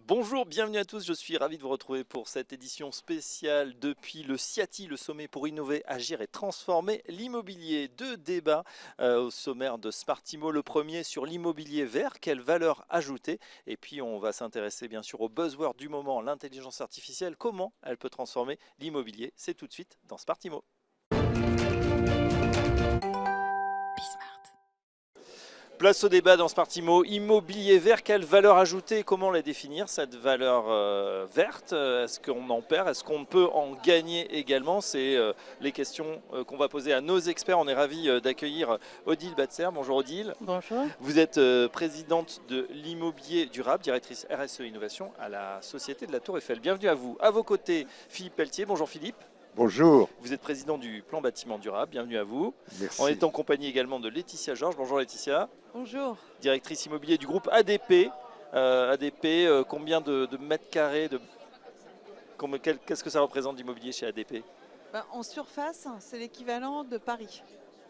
Bonjour, bienvenue à tous, je suis ravi de vous retrouver pour cette édition spéciale depuis le CIATI, le sommet pour innover, agir et transformer l'immobilier. Deux débats au sommaire de Smartimo. Le premier sur l'immobilier vert, quelle valeur ajouter? Et puis on va s'intéresser bien sûr au buzzword du moment, l'intelligence artificielle, comment elle peut transformer l'immobilier. C'est tout de suite dans Smartimo. Place au débat dans Smartimo. Immobilier vert, quelle valeur ajoutée? Comment la définir, cette valeur verte? Est-ce qu'on en perd? Est-ce qu'on peut en gagner également? C'est les questions qu'on va poser à nos experts. On est ravis d'accueillir Odile Batser. Bonjour Odile. Bonjour. Vous êtes présidente de l'immobilier durable, directrice RSE Innovation à la Société de la Tour Eiffel. Bienvenue à vous. À vos côtés, Philippe Pelletier. Bonjour Philippe. Bonjour. Vous êtes président du plan bâtiment durable, bienvenue à vous. Merci. On est en compagnie également de Laetitia Georges. Bonjour Laetitia. Bonjour. Directrice immobilier du groupe ADP. Combien de mètres carrés qu'est-ce que ça représente d'immobilier chez ADP? En surface, c'est l'équivalent de Paris.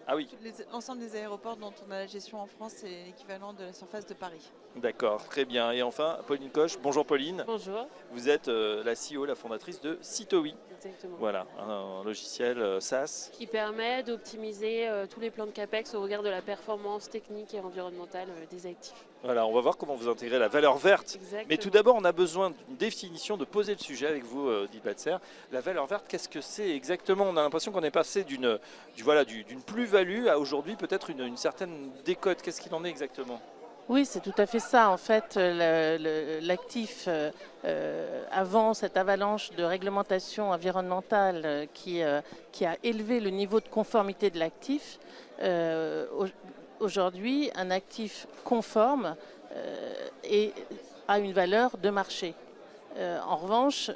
Ah oui. L'ensemble des aéroports dont on a la gestion en France, c'est l'équivalent de la surface de Paris. D'accord, très bien. Et enfin, Pauline Coche. Bonjour Pauline. Bonjour. Vous êtes la CEO, la fondatrice de Citowi. Exactement. Voilà, un logiciel SaaS. Qui permet d'optimiser tous les plans de CAPEX au regard de la performance technique et environnementale des actifs. Voilà, on va voir comment vous intégrez la valeur verte. Exactement. Mais tout d'abord, on a besoin d'une définition, de poser le sujet avec vous, Odile Batser. La valeur verte, qu'est-ce que c'est exactement? On a l'impression qu'on est passé d'une plus-value à aujourd'hui peut-être une certaine décote. Qu'est-ce qu'il en est exactement? Oui, c'est tout à fait ça. En fait, l'actif, avant cette avalanche de réglementation environnementale qui a élevé le niveau de conformité de l'actif, aujourd'hui, un actif conforme a une valeur de marché. En revanche,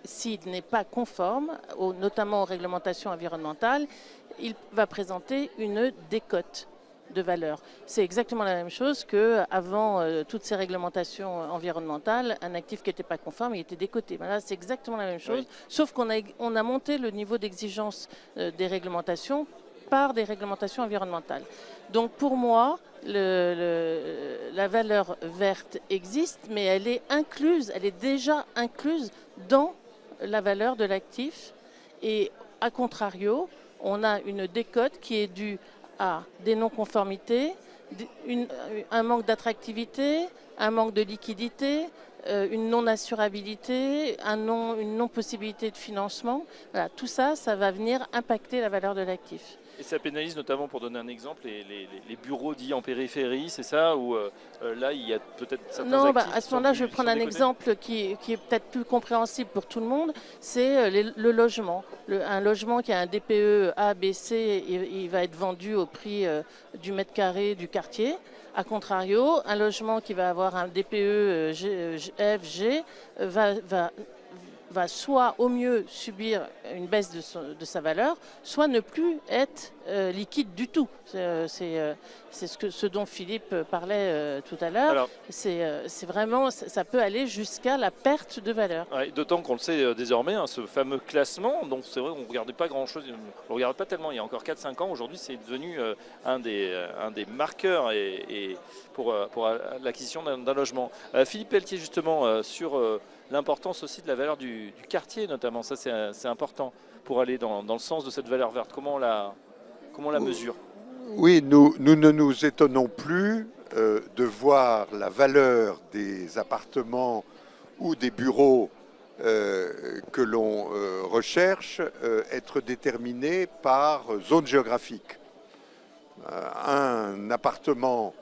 s'il n'est pas conforme, notamment aux réglementations environnementales, il va présenter une décote de valeur. C'est exactement la même chose qu'avant toutes ces réglementations environnementales, un actif qui n'était pas conforme, il était décoté. Là, c'est exactement la même chose, oui. Sauf qu'on a monté le niveau d'exigence des réglementations par des réglementations environnementales. Donc pour moi, la valeur verte existe, mais elle est déjà incluse dans la valeur de l'actif. Et à contrario, on a une décote qui est due à des non-conformités, un manque d'attractivité, un manque de liquidité, une non-assurabilité, une non-possibilité de financement. Voilà, tout ça, ça va venir impacter la valeur de l'actif. Et ça pénalise notamment, pour donner un exemple, les bureaux dits en périphérie, c'est ça? Ou là, il y a peut-être certains actifs à ce moment-là, je vais prendre un exemple qui est peut-être plus compréhensible pour tout le monde. C'est le logement. Un logement qui a un DPE A, B, C, il va être vendu au prix du mètre carré du quartier. A contrario, un logement qui va avoir un DPE F, G va soit au mieux subir une baisse de sa valeur, soit ne plus être liquide du tout. C'est ce dont Philippe parlait tout à l'heure. C'est vraiment, ça peut aller jusqu'à la perte de valeur. Ouais, d'autant qu'on le sait désormais, hein, ce fameux classement, donc c'est vrai qu'on ne regardait pas grand-chose, on ne regardait pas tellement il y a encore 4-5 ans. Aujourd'hui, c'est devenu un des marqueurs pour l'acquisition d'un logement. Philippe Pelletier, justement, sur l'importance aussi de la valeur du quartier, notamment. Ça, c'est important pour aller dans le sens de cette valeur verte. Comment on la mesure? Oui, nous ne nous étonnons plus de voir la valeur des appartements ou des bureaux que l'on recherche être déterminée par zone géographique. Un appartement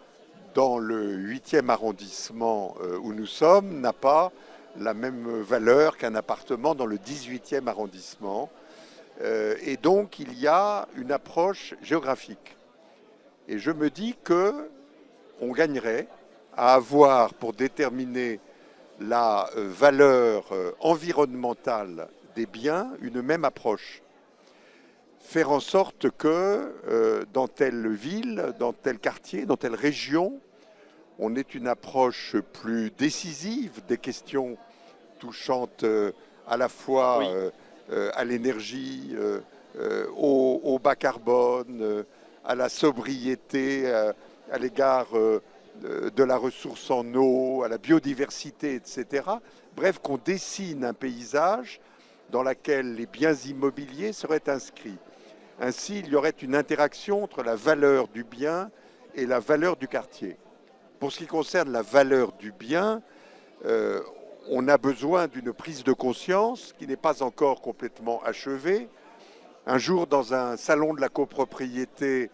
dans le 8e arrondissement où nous sommes n'a pas la même valeur qu'un appartement dans le 18e arrondissement. Et donc, il y a une approche géographique. Et je me dis qu'on gagnerait à avoir, pour déterminer la valeur environnementale des biens, une même approche. Faire en sorte que dans telle ville, dans tel quartier, dans telle région, on ait une approche plus décisive des questions touchant à la fois à l'énergie, bas carbone, à la sobriété, à l'égard de la ressource en eau, à la biodiversité, etc. Bref, qu'on dessine un paysage dans lequel les biens immobiliers seraient inscrits. Ainsi, il y aurait une interaction entre la valeur du bien et la valeur du quartier. Pour ce qui concerne la valeur du bien, on a besoin d'une prise de conscience qui n'est pas encore complètement achevée. Un jour, dans un salon de la copropriété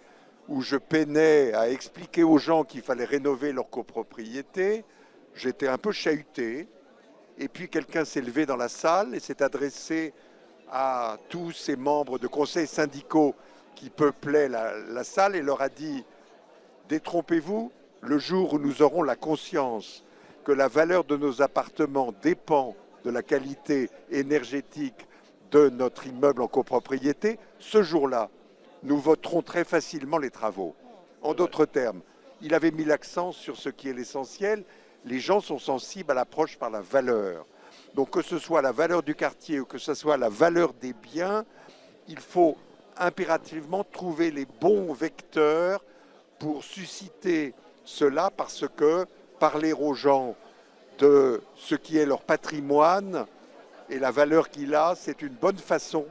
où je peinais à expliquer aux gens qu'il fallait rénover leur copropriété, j'étais un peu chahuté. Et puis quelqu'un s'est levé dans la salle et s'est adressé à tous ces membres de conseils syndicaux qui peuplaient la salle et leur a dit « Détrompez-vous, le jour où nous aurons la conscience que la valeur de nos appartements dépend de la qualité énergétique de notre immeuble en copropriété, ce jour-là, nous voterons très facilement les travaux. » En d'autres termes, il avait mis l'accent sur ce qui est l'essentiel. Les gens sont sensibles à l'approche par la valeur. Donc que ce soit la valeur du quartier ou que ce soit la valeur des biens, il faut impérativement trouver les bons vecteurs pour susciter cela, parce que parler aux gens de ce qui est leur patrimoine et la valeur qu'il a, c'est une bonne façon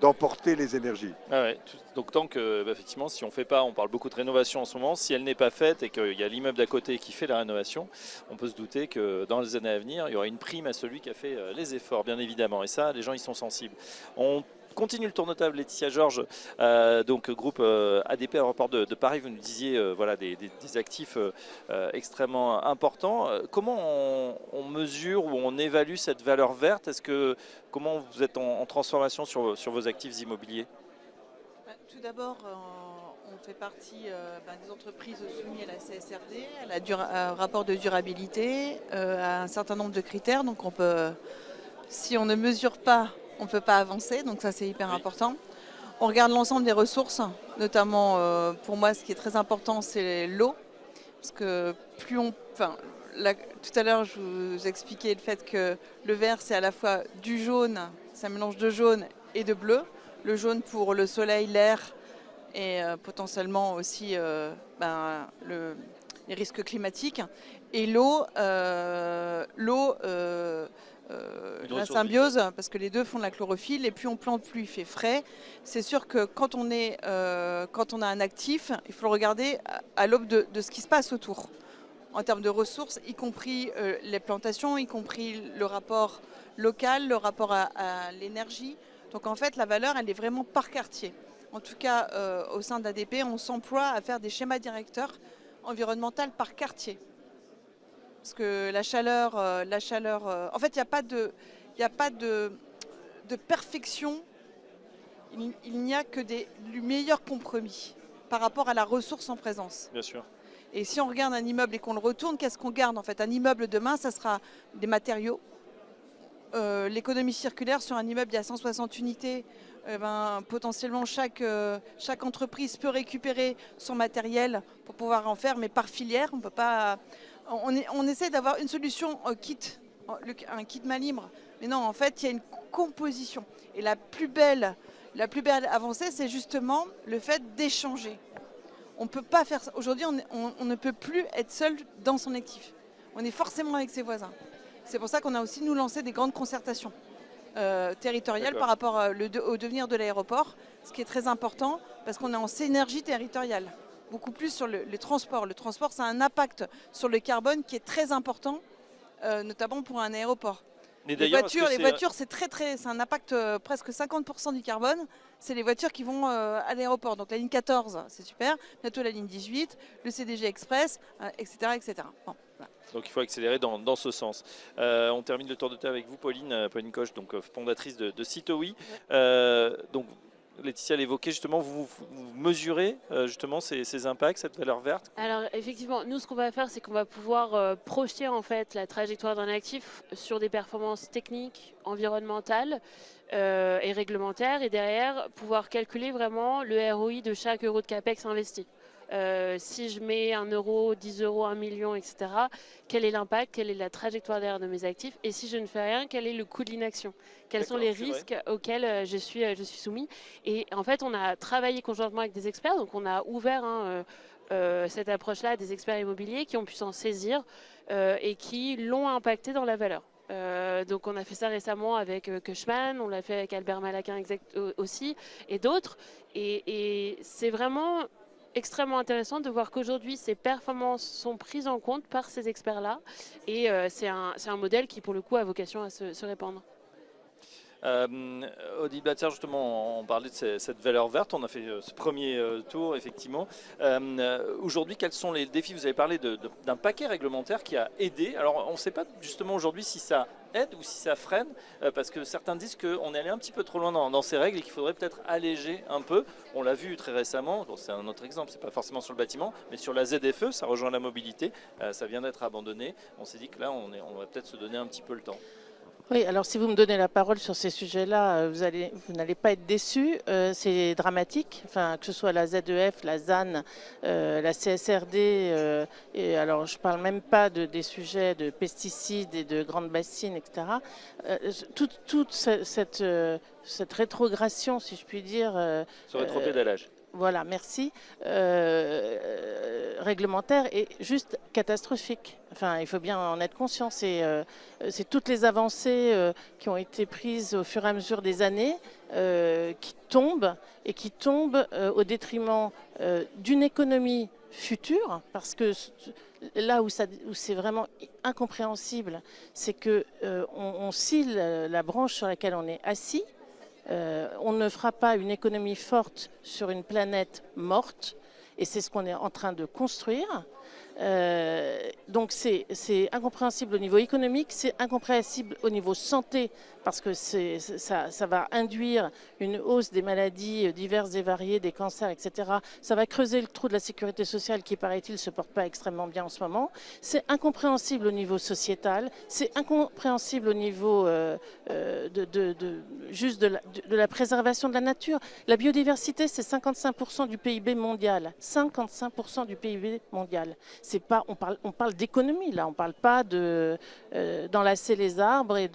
d'emporter les énergies. Ah ouais, donc tant que, effectivement, si on ne fait pas, on parle beaucoup de rénovation en ce moment, si elle n'est pas faite et qu'il y a l'immeuble d'à côté qui fait la rénovation, on peut se douter que dans les années à venir, il y aura une prime à celui qui a fait les efforts, bien évidemment. Et ça, les gens y sont sensibles. On continue le tour de table, Laetitia Georges, donc groupe ADP Aéroport de Paris, vous nous disiez voilà, des actifs extrêmement importants. Comment on mesure ou on évalue cette valeur verte? Comment vous êtes en transformation sur vos actifs immobiliers? Tout d'abord, on fait partie des entreprises soumises à la CSRD, à un rapport de durabilité, à un certain nombre de critères. Donc si on ne mesure pas, on ne peut pas avancer, donc ça c'est hyper important. On regarde l'ensemble des ressources, notamment pour moi ce qui est très important c'est l'eau, parce que tout à l'heure je vous expliquais le fait que le vert c'est à la fois du jaune, c'est un mélange de jaune et de bleu. Le jaune pour le soleil, l'air et potentiellement aussi les risques climatiques. Et l'eau, la symbiose, parce que les deux font de la chlorophylle, et plus on plante, plus il fait frais. C'est sûr que quand on a un actif, il faut le regarder à l'aube de ce qui se passe autour, en termes de ressources, y compris les plantations, y compris le rapport local, le rapport à l'énergie. Donc en fait, la valeur, elle est vraiment par quartier. En tout cas, au sein d'ADP, on s'emploie à faire des schémas directeurs environnementaux par quartier. Parce que la chaleur, en fait, il n'y a pas de perfection, il n'y a que du meilleur compromis par rapport à la ressource en présence. Bien sûr. Et si on regarde un immeuble et qu'on le retourne, qu'est-ce qu'on garde en fait? Un immeuble demain, ça sera des matériaux. L'économie circulaire sur un immeuble, il y a 160 unités. Potentiellement, chaque entreprise peut récupérer son matériel pour pouvoir en faire, mais par filière. On peut pas. On essaie d'avoir une solution un kit main libre. Mais non, en fait, il y a une composition. Et la plus belle avancée, c'est justement le fait d'échanger. On peut pas faire ça. Aujourd'hui, on ne peut plus être seul dans son actif. On est forcément avec ses voisins. C'est pour ça qu'on a aussi, nous, lancé des grandes concertations territoriales par rapport au devenir de l'aéroport, ce qui est très important, parce qu'on est en synergie territoriale, beaucoup plus sur les transports. Le transport, ça a un impact sur le carbone qui est très important, notamment pour un aéroport. Les voitures, c'est un impact presque 50% du carbone. C'est les voitures qui vont à l'aéroport. Donc la ligne 14, c'est super. Bientôt la ligne 18, le CDG Express, etc. etc. Bon, voilà. Donc il faut accélérer dans ce sens. On termine le tour de table avec vous, Pauline Coche, donc fondatrice de Citowi. Donc Laetitia l'évoquait justement, vous mesurez justement ces impacts, cette valeur verte? Alors effectivement, nous ce qu'on va faire, c'est qu'on va pouvoir projeter en fait la trajectoire d'un actif sur des performances techniques, environnementales et réglementaires, et derrière pouvoir calculer vraiment le ROI de chaque euro de CAPEX investi. Si je mets 1 euro, 10 euros, 1 million, etc., quel est l'impact, quelle est la trajectoire derrière de mes actifs? Et si je ne fais rien, quel est le coût de l'inaction? Quels sont les risques auxquels je suis soumis? Et en fait, on a travaillé conjointement avec des experts, donc on a ouvert cette approche-là à des experts immobiliers qui ont pu s'en saisir et qui l'ont impacté dans la valeur. Donc on a fait ça récemment avec Cushman, on l'a fait avec Albert Malaquin aussi, et d'autres. Et c'est vraiment extrêmement intéressant de voir qu'aujourd'hui ces performances sont prises en compte par ces experts-là. Et c'est un modèle qui pour le coup a vocation à se répandre. Odile Blatzer, justement, on parlait de cette valeur verte. On a fait ce premier tour, effectivement. Aujourd'hui, quels sont les défis? Vous avez parlé d'un paquet réglementaire qui a aidé. Alors, on ne sait pas justement aujourd'hui si ça aide ou si ça freine, parce que certains disent qu'on est allé un petit peu trop loin dans ces règles et qu'il faudrait peut-être alléger un peu. On l'a vu très récemment, bon, c'est un autre exemple, c'est pas forcément sur le bâtiment, mais sur la ZFE, ça rejoint la mobilité, ça vient d'être abandonné. On s'est dit que là, on va peut-être se donner un petit peu le temps. Oui, alors si vous me donnez la parole sur ces sujets-là, vous n'allez pas être déçus. C'est dramatique, enfin, que ce soit la ZEF, la ZAN, la CSRD, et alors je ne parle même pas des sujets de pesticides et de grandes bassines, etc. Toute cette rétrogradation, si je puis dire. Ce rétropédalage. Voilà, merci. Réglementaire est juste catastrophique. Enfin, il faut bien en être conscient. C'est toutes les avancées qui ont été prises au fur et à mesure des années qui tombent et qui tombent au détriment d'une économie future, parce que là où c'est vraiment incompréhensible, c'est que on scille la branche sur laquelle on est assis. On ne fera pas une économie forte sur une planète morte, et c'est ce qu'on est en train de construire. Donc c'est incompréhensible au niveau économique, c'est incompréhensible au niveau santé, parce que ça va induire une hausse des maladies diverses et variées, des cancers, etc. Ça va creuser le trou de la sécurité sociale qui, paraît-il, ne se porte pas extrêmement bien en ce moment. C'est incompréhensible au niveau sociétal, c'est incompréhensible au niveau juste de la préservation de la nature. La biodiversité, c'est 55% du PIB mondial. 55% du PIB mondial. C'est pas, on parle d'économie là, on parle pas d'enlacer les arbres et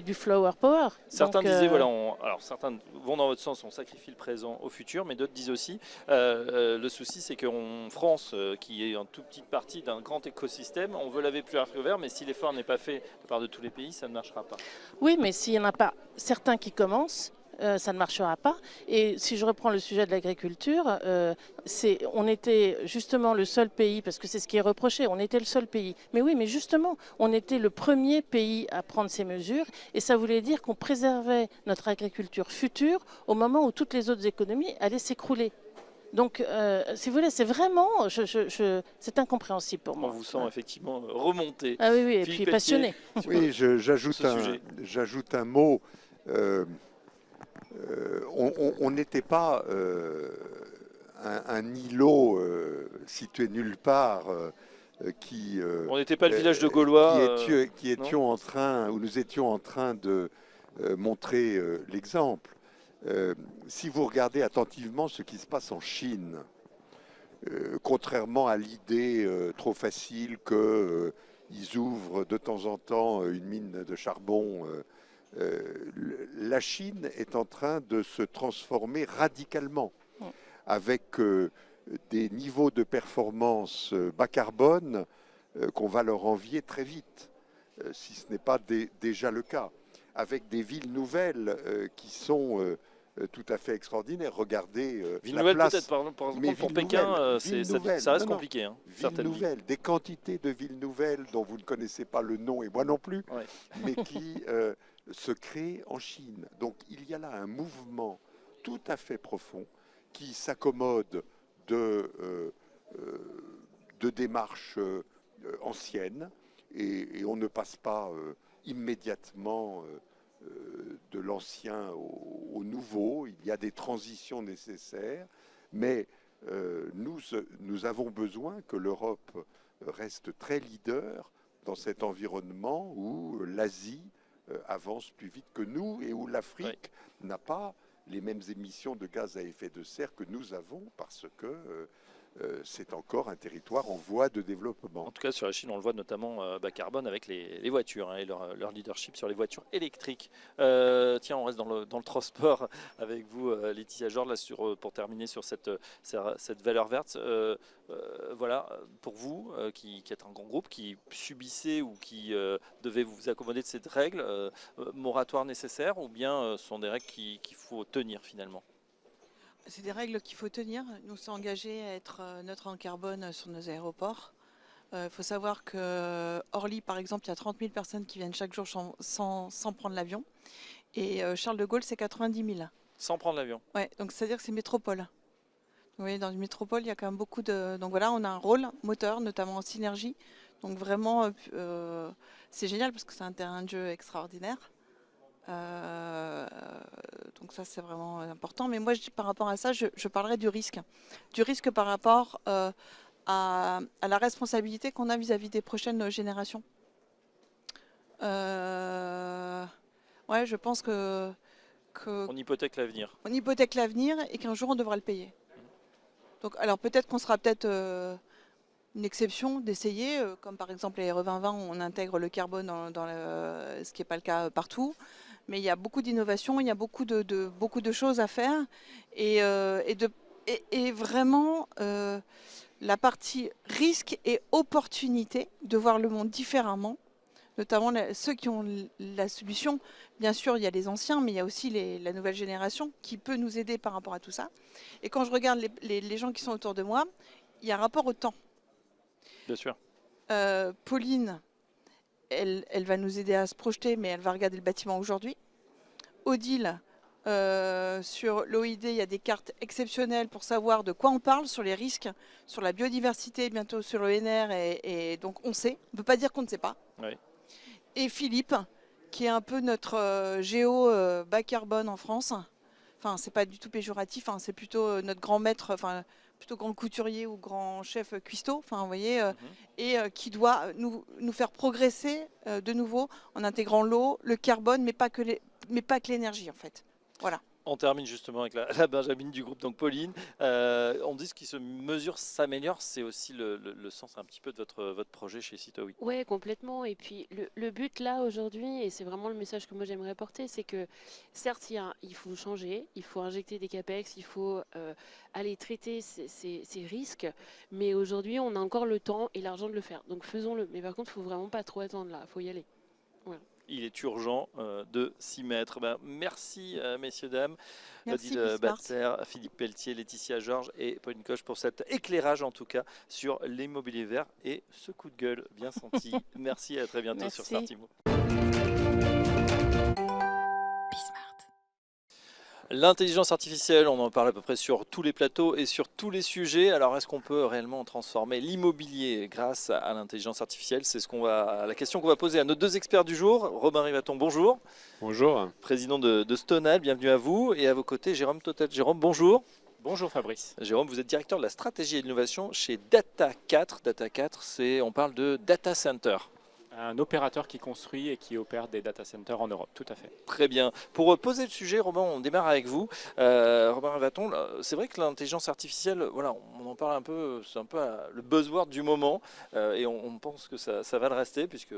du flower power. Certains disaient, voilà, alors certains vont dans votre sens, on sacrifie le présent au futur, mais d'autres disent aussi, le souci c'est qu'en France, qui est une toute petite partie d'un grand écosystème, on veut laver plus vert que vert, mais si l'effort n'est pas fait de la part de tous les pays, ça ne marchera pas. Oui, mais s'il n'y en a pas certains qui commencent, ça ne marchera pas. Et si je reprends le sujet de l'agriculture, on était justement le seul pays, parce que c'est ce qui est reproché, on était le seul pays. Mais oui, mais justement, on était le premier pays à prendre ces mesures, et ça voulait dire qu'on préservait notre agriculture future au moment où toutes les autres économies allaient s'écrouler. Donc, si vous voulez, c'est vraiment, c'est incompréhensible pour moi. On vous sent effectivement remonté. Ah oui, oui, et Philippe puis passionné. Oui, j'ajoute un mot. On n'était pas un îlot situé nulle part qui. On n'était pas le village de Gaulois. Qui étions en train, où nous étions en train de montrer l'exemple. Si vous regardez attentivement ce qui se passe en Chine, contrairement à l'idée trop facile qu'ils ouvrent de temps en temps une mine de charbon, la Chine est en train de se transformer radicalement avec des niveaux de performance bas carbone qu'on va leur envier très vite, si ce n'est pas déjà le cas, avec des villes nouvelles qui sont tout à fait extraordinaires. Regardez ville la nouvelle place. Peut-être pour Pékin, ça reste compliqué. Villes nouvelles, des quantités de villes nouvelles dont vous ne connaissez pas le nom et moi non plus, mais qui se créent en Chine. Donc il y a là un mouvement tout à fait profond qui s'accommode de démarches anciennes et on ne passe pas immédiatement de l'ancien au nouveau. Il y a des transitions nécessaires, mais nous avons besoin que l'Europe reste très leader dans cet environnement où l'Asie avance plus vite que nous et où l'Afrique n'a pas les mêmes émissions de gaz à effet de serre que nous avons, parce que c'est encore un territoire en voie de développement. En tout cas, sur la Chine, on le voit notamment bas carbone avec les voitures et leur leadership sur les voitures électriques. Tiens, on reste dans le transport avec vous, Laetitia Georges, là, pour terminer sur cette valeur verte. Voilà, pour vous, qui êtes un grand groupe, qui subissez ou qui devez vous accommoder de cette règle, moratoire nécessaire, ou bien ce sont des règles qu'il faut tenir finalement? C'est des règles qu'il faut tenir. Nous sommes engagés à être neutres en carbone sur nos aéroports. Il faut savoir que Orly, par exemple, il y a 30 000 personnes qui viennent chaque jour sans prendre l'avion. Et Charles de Gaulle, c'est 90 000. Sans prendre l'avion? Ouais, donc c'est-à-dire que c'est métropole. Vous voyez, dans une métropole, il y a quand même beaucoup de... Donc voilà, on a un rôle moteur, notamment en synergie. Donc vraiment, c'est génial parce que c'est un terrain de jeu extraordinaire. Donc ça c'est vraiment important, mais moi par rapport à ça je parlerai du risque par rapport à la responsabilité qu'on a vis-à-vis des prochaines générations. Ouais, je pense que on hypothèque l'avenir. On hypothèque l'avenir et qu'un jour on devra le payer. Donc alors peut-être qu'on sera une exception d'essayer, comme par exemple les RE 2020 où on intègre le carbone ce qui n'est pas le cas partout. Mais il y a beaucoup d'innovations, il y a beaucoup de choses à faire. Et vraiment, la partie risque et opportunité de voir le monde différemment, notamment ceux qui ont la solution. Bien sûr, il y a les anciens, mais il y a aussi la nouvelle génération qui peut nous aider par rapport à tout ça. Et quand je regarde les gens qui sont autour de moi, il y a un rapport au temps. Bien sûr. Pauline, elle va nous aider à se projeter, mais elle va regarder le bâtiment aujourd'hui. Odile, sur l'OID, il y a des cartes exceptionnelles pour savoir de quoi on parle, sur les risques, sur la biodiversité, bientôt sur l'ENR, et donc on sait. On ne peut pas dire qu'on ne sait pas. Oui. Et Philippe, qui est un peu notre géo bas carbone en France. Enfin, c'est pas du tout péjoratif, hein, c'est plutôt notre grand maître, enfin plutôt grand couturier ou grand chef cuistot, enfin vous voyez, et qui doit nous faire progresser de nouveau en intégrant l'eau, le carbone, mais pas que l'énergie en fait. Voilà. On termine justement avec la Benjamine du groupe, donc Pauline. On dit ce qui se mesure s'améliore, c'est aussi le sens un petit peu de votre projet chez Citowi. Oui, complètement. Et puis le but là aujourd'hui, et c'est vraiment le message que moi j'aimerais porter, c'est que certes il faut changer, il faut injecter des capex, il faut aller traiter ces risques, mais aujourd'hui on a encore le temps et l'argent de le faire. Donc faisons-le. Mais par contre, il ne faut vraiment pas trop attendre là, il faut y aller. Voilà. Il est urgent de s'y mettre. Merci messieurs, dames, Merci Odile Batzer, Philippe Pelletier, Laetitia Georges et Pauline Coche pour cet éclairage en tout cas sur l'immobilier vert et ce coup de gueule bien senti. Merci et à très bientôt sur Smartimo. L'intelligence artificielle, on en parle à peu près sur tous les plateaux et sur tous les sujets. Alors, est-ce qu'on peut réellement transformer l'immobilier grâce à l'intelligence artificielle? C'est la question qu'on va poser à nos deux experts du jour. Robin Rivaton, bonjour. Bonjour. Président de Stonal, bienvenue à vous. Et à vos côtés, Jérôme Totel. Jérôme, bonjour. Bonjour Fabrice. Jérôme, vous êtes directeur de la stratégie et de l'innovation chez Data 4. Data 4, on parle de data center. Un opérateur qui construit et qui opère des data centers en Europe, tout à fait. Très bien. Pour poser le sujet, Robin, on démarre avec vous. Robin Rivaton, c'est vrai que l'intelligence artificielle, voilà, on en parle un peu, c'est un peu le buzzword du moment, et on pense que ça va le rester, puisque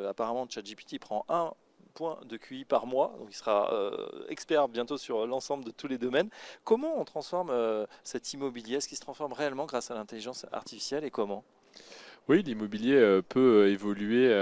apparemment ChatGPT prend 1 point de QI par mois, donc il sera expert bientôt sur l'ensemble de tous les domaines. Comment on transforme cet immobilier? Est-ce qu'il se transforme réellement grâce à l'intelligence artificielle et comment? Oui, l'immobilier peut évoluer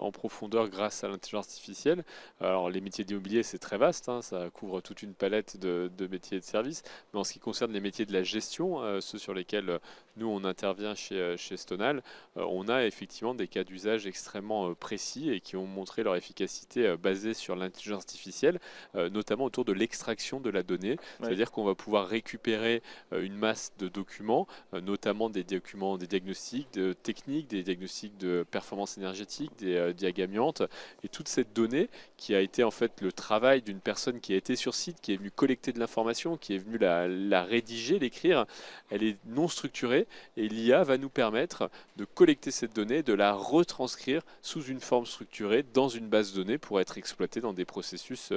en profondeur grâce à l'intelligence artificielle. Alors les métiers d'immobilier, c'est très vaste, hein, ça couvre toute une palette de métiers et de services. Mais en ce qui concerne les métiers de la gestion, ceux sur lesquels nous on intervient chez Stonal, on a effectivement des cas d'usage extrêmement précis et qui ont montré leur efficacité basée sur l'intelligence artificielle, notamment autour de l'extraction de la donnée. C'est-à-dire qu'on va pouvoir récupérer une masse de documents, notamment des documents, des diagnostics, de techniques, des diagnostics de performance énergétique, des diagamiantes, et toute cette donnée qui a été en fait le travail d'une personne qui a été sur site, qui est venue collecter de l'information, qui est venue la rédiger, l'écrire, elle est non structurée, et l'IA va nous permettre de collecter cette donnée, de la retranscrire sous une forme structurée dans une base de données pour être exploitée dans des processus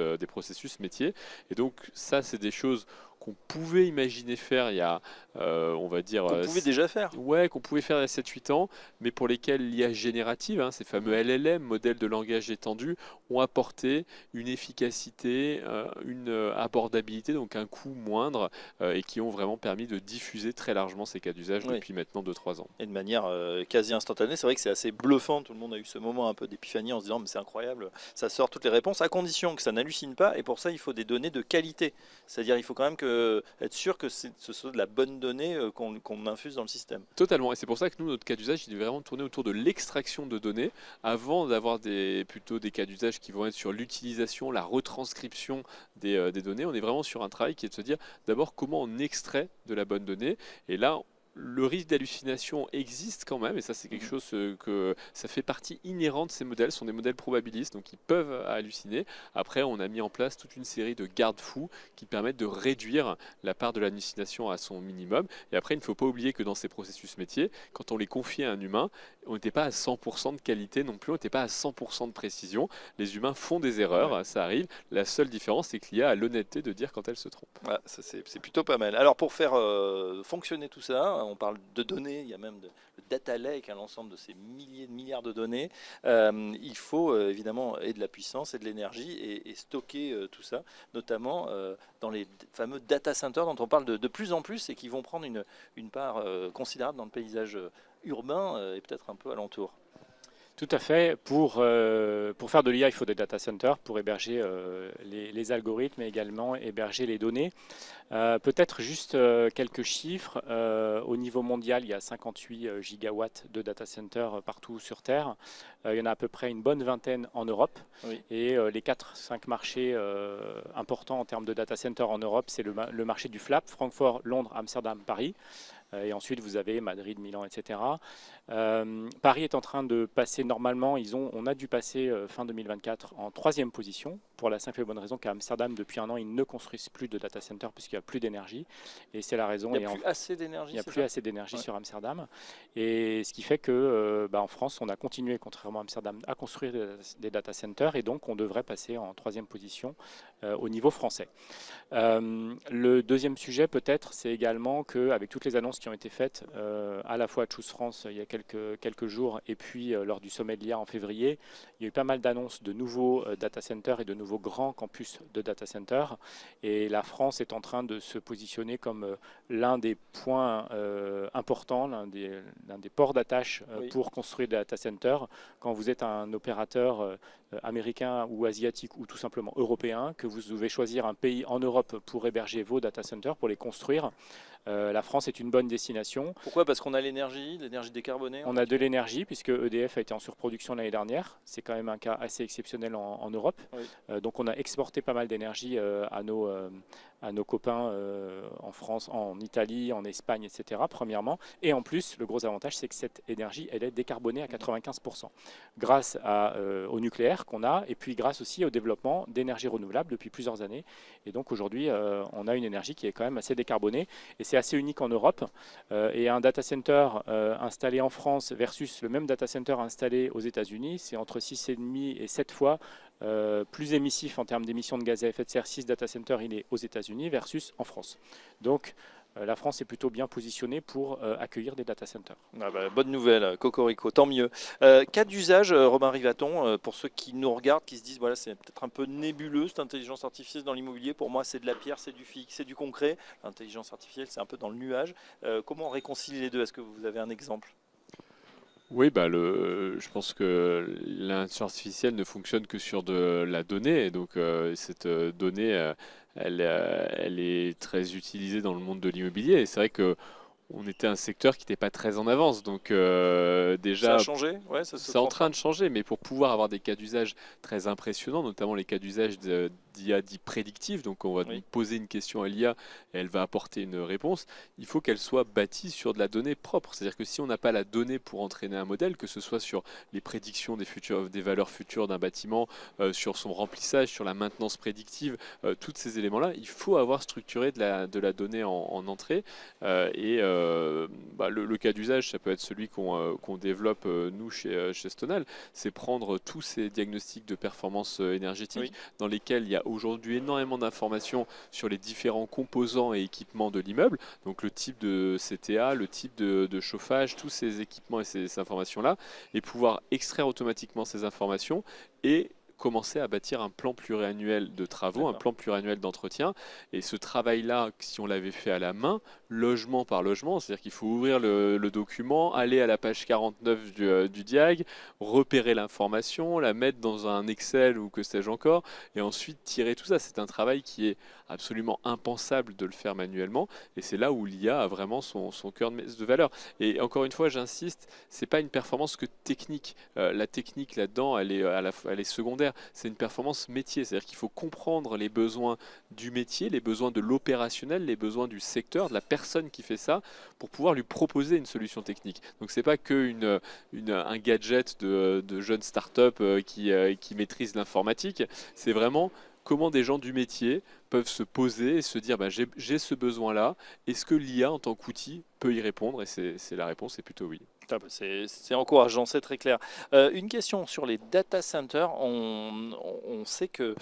métiers. Et donc ça, c'est des choses qu'on pouvait imaginer faire il y a, on va dire... Qu'on pouvait déjà faire. Ouais, qu'on pouvait faire il y a 7-8 ans, mais pour lesquels l'IA générative, ces fameux LLM, modèles de langage étendu, ont apporté une efficacité, une abordabilité, donc un coût moindre, et qui ont vraiment permis de diffuser très largement ces cas d'usage depuis maintenant 2-3 ans. Et de manière quasi instantanée, c'est vrai que c'est assez bluffant, tout le monde a eu ce moment un peu d'épiphanie en se disant mais c'est incroyable, ça sort toutes les réponses, à condition que ça n'hallucine pas, et pour ça il faut des données de qualité, c'est-à-dire il faut quand même être sûr que ce soit de la bonne donnée qu'on infuse dans le système. Totalement, et c'est pour ça que nous, notre cas d'usage, il est vraiment tourné autour de l'extraction de données, avant d'avoir plutôt des cas d'usage qui vont être sur l'utilisation, la retranscription des données. On est vraiment sur un travail qui est de se dire d'abord comment on extrait de la bonne donnée, et là le risque d'hallucination existe quand même, et ça c'est quelque chose que ça fait partie inhérente de ces modèles, ce sont des modèles probabilistes, donc ils peuvent halluciner. Après, on a mis en place toute une série de garde-fous qui permettent de réduire la part de l'hallucination à son minimum. Et après, il ne faut pas oublier que dans ces processus métiers, quand on les confie à un humain, on n'était pas à 100% de qualité non plus, on n'était pas à 100% de précision. Les humains font des erreurs, ça arrive. La seule différence, c'est que l'IA a l'honnêteté de dire quand elle se trompe. Ouais, ça c'est plutôt pas mal. Alors pour faire fonctionner tout ça, on parle de données, il y a même le data lake, l'ensemble de ces milliers de milliards de données. Il faut évidemment et de la puissance et de l'énergie et stocker tout ça, notamment dans les fameux data centers dont on parle de plus en plus et qui vont prendre une part considérable dans le paysage urbain et peut-être un peu alentour. Tout à fait. Pour faire de l'IA, il faut des data centers pour héberger les algorithmes et également héberger les données. Peut-être juste quelques chiffres. Au niveau mondial, il y a 58 gigawatts de data centers partout sur Terre. Il y en a à peu près une bonne vingtaine en Europe. Oui. Et les 4-5 marchés importants en termes de data centers en Europe, c'est le marché du FLAP, Francfort, Londres, Amsterdam, Paris. Et ensuite, vous avez Madrid, Milan, etc. Paris est en train de passer normalement, on a dû passer fin 2024 en 3e position, pour la simple et bonne raison qu'à Amsterdam, depuis un an, ils ne construisent plus de data center puisqu'il n'y a plus d'énergie. Et c'est la raison. Il n'y a plus assez d'énergie. Il n'y a plus assez d'énergie sur Amsterdam. Et ce qui fait que en France, on a continué, contrairement à Amsterdam, à construire des data centers. Et donc, on devrait passer en 3e position au niveau français. Le deuxième sujet, peut-être, c'est également qu'avec toutes les annonces qui ont été faites, à la fois à Choose France il y a quelques jours et puis lors du sommet de l'IA en février, il y a eu pas mal d'annonces de nouveaux data centers et de nouveaux grands campus de data centers. Et la France est en train de se positionner comme l'un des points importants, l'un des ports d'attache pour construire des data centers. Quand vous êtes un opérateur américain ou asiatique ou tout simplement européen, que vous devez choisir un pays en Europe pour héberger vos data centers, pour les construire, la France est une bonne destination. Pourquoi? Parce qu'on a l'énergie décarbonée. On a de l'énergie puisque EDF a été en surproduction l'année dernière. C'est quand même un cas assez exceptionnel en Europe. Oui. Donc on a exporté pas mal d'énergie à nos copains en France, en Italie, en Espagne, etc. Premièrement. Et en plus, le gros avantage, c'est que cette énergie, elle est décarbonée à 95%. Grâce au nucléaire qu'on a et puis grâce aussi au développement d'énergie renouvelable depuis plusieurs années. Et donc aujourd'hui, on a une énergie qui est quand même assez décarbonée. Et c'est assez unique en Europe. Et un data center installé en France versus le même data center installé aux États-Unis, c'est entre 6,5 et 7 fois plus émissif en termes d'émissions de gaz à effet de serre. 6 data centers, il est aux États-Unis versus en France. Donc la France est plutôt bien positionnée pour accueillir des data centers. Ah bah, bonne nouvelle, cocorico, tant mieux. Cas d'usage, Robin Rivaton, pour ceux qui nous regardent, qui se disent voilà, c'est peut-être un peu nébuleux cette intelligence artificielle dans l'immobilier. Pour moi, c'est de la pierre, c'est du fixe, c'est du concret. L'intelligence artificielle, c'est un peu dans le nuage. Comment on réconcilie les deux? Est-ce que vous avez un exemple? Oui, je pense que l'intelligence artificielle ne fonctionne que sur de la donnée, et donc cette donnée, elle est très utilisée dans le monde de l'immobilier, et c'est vrai que on était un secteur qui n'était pas très en avance, donc déjà... Ça a changé, ouais, c'est en train de changer, mais pour pouvoir avoir des cas d'usage très impressionnants, notamment les cas d'usage d'IA dit prédictive, donc on va poser une question à l'IA et elle va apporter une réponse. Il faut qu'elle soit bâtie sur de la donnée propre. C'est-à-dire que si on n'a pas la donnée pour entraîner un modèle, que ce soit sur les prédictions des valeurs futures d'un bâtiment, sur son remplissage, sur la maintenance prédictive, tous ces éléments-là, il faut avoir structuré de la donnée en entrée. Le cas d'usage, ça peut être celui qu'on développe nous chez Stonal, c'est prendre tous ces diagnostics de performance énergétique dans lesquels il y a aujourd'hui énormément d'informations sur les différents composants et équipements de l'immeuble, donc le type de CTA, le type de chauffage, tous ces équipements et ces informations-là, et pouvoir extraire automatiquement ces informations et commencer à bâtir un plan pluriannuel de travaux, un plan pluriannuel d'entretien. Et ce travail-là, si on l'avait fait à la main, logement par logement, c'est-à-dire qu'il faut ouvrir le document, aller à la page 49 du diag, repérer l'information, la mettre dans un Excel ou que sais-je encore, et ensuite tirer tout ça. C'est un travail qui est absolument impensable de le faire manuellement, et c'est là où l'IA a vraiment son cœur de valeur. Et encore une fois, j'insiste, c'est pas une performance que technique. La technique là-dedans, elle est secondaire. C'est une performance métier, c'est-à-dire qu'il faut comprendre les besoins du métier, les besoins de l'opérationnel, les besoins du secteur, de la personne qui fait ça, pour pouvoir lui proposer une solution technique. Donc c'est pas que un gadget de jeunes start-up qui maîtrisent l'informatique, c'est vraiment comment des gens du métier peuvent se poser et se dire j'ai ce besoin-là, est-ce que l'IA en tant qu'outil peut y répondre? Et c'est la réponse, c'est plutôt oui. C'est encourageant, c'est très clair. Une question sur les data centers. On sait que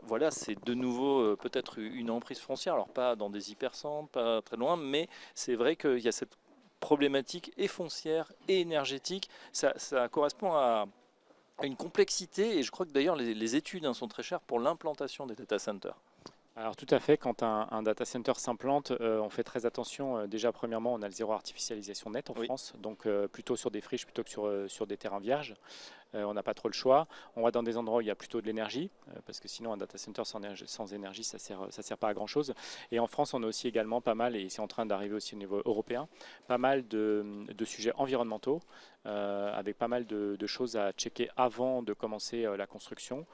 voilà, c'est de nouveau peut-être une emprise foncière, alors pas dans des hypercentres, pas très loin, mais c'est vrai qu'il y a cette problématique et foncière et énergétique. Ça correspond à une complexité, et je crois que d'ailleurs les études sont très chères pour l'implantation des data centers. Alors tout à fait, quand un data center s'implante, on fait très attention. Déjà, premièrement, on a le zéro artificialisation net en France, donc plutôt sur des friches plutôt que sur des terrains vierges. On n'a pas trop le choix. On va dans des endroits où il y a plutôt de l'énergie, parce que sinon un data center sans énergie, ça sert pas à grand chose. Et en France, on a aussi également pas mal, et c'est en train d'arriver aussi au niveau européen, pas mal de sujets environnementaux, avec pas mal de choses à checker avant de commencer la construction,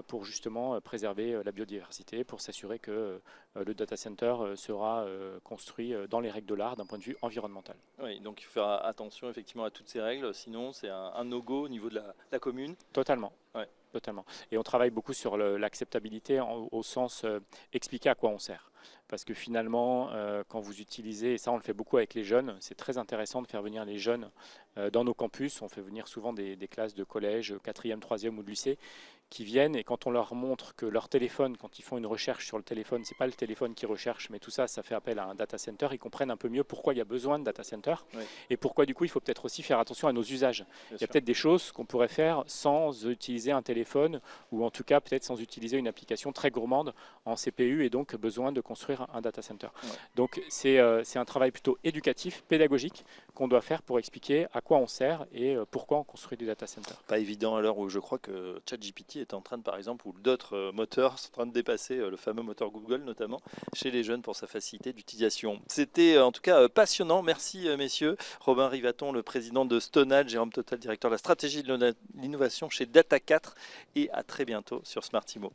pour justement préserver la biodiversité, pour s'assurer que le data center sera construit dans les règles de l'art d'un point de vue environnemental. Oui, donc il faut faire attention effectivement à toutes ces règles, sinon c'est un no-go au niveau de la commune. Totalement. Ouais. Totalement. Et on travaille beaucoup sur l'acceptabilité au sens expliquer à quoi on sert. Parce que finalement, quand vous utilisez, et ça on le fait beaucoup avec les jeunes, c'est très intéressant de faire venir les jeunes dans nos campus. On fait venir souvent des classes de collège, 4e, 3e ou de lycée, qui viennent, et quand on leur montre que leur téléphone, quand ils font une recherche sur le téléphone, c'est pas le téléphone qui recherche, mais tout ça, ça fait appel à un data center, ils comprennent un peu mieux pourquoi il y a besoin de data center, et pourquoi du coup il faut peut-être aussi faire attention à nos usages. Il y a peut-être des choses qu'on pourrait faire sans utiliser un téléphone, ou en tout cas peut-être sans utiliser une application très gourmande en CPU, et donc besoin de construire un data center. Donc c'est un travail plutôt éducatif, pédagogique, qu'on doit faire pour expliquer à quoi on sert et pourquoi on construit des data centers. Pas évident à l'heure où je crois que ChatGPT est en train de, par exemple, ou d'autres moteurs sont en train de dépasser le fameux moteur Google, notamment chez les jeunes, pour sa facilité d'utilisation. C'était en tout cas passionnant. Merci messieurs. Robin Rivaton, le président de Stonal, Jérôme Total, directeur de la stratégie de l'innovation chez Data4, et à très bientôt sur Smart Imo.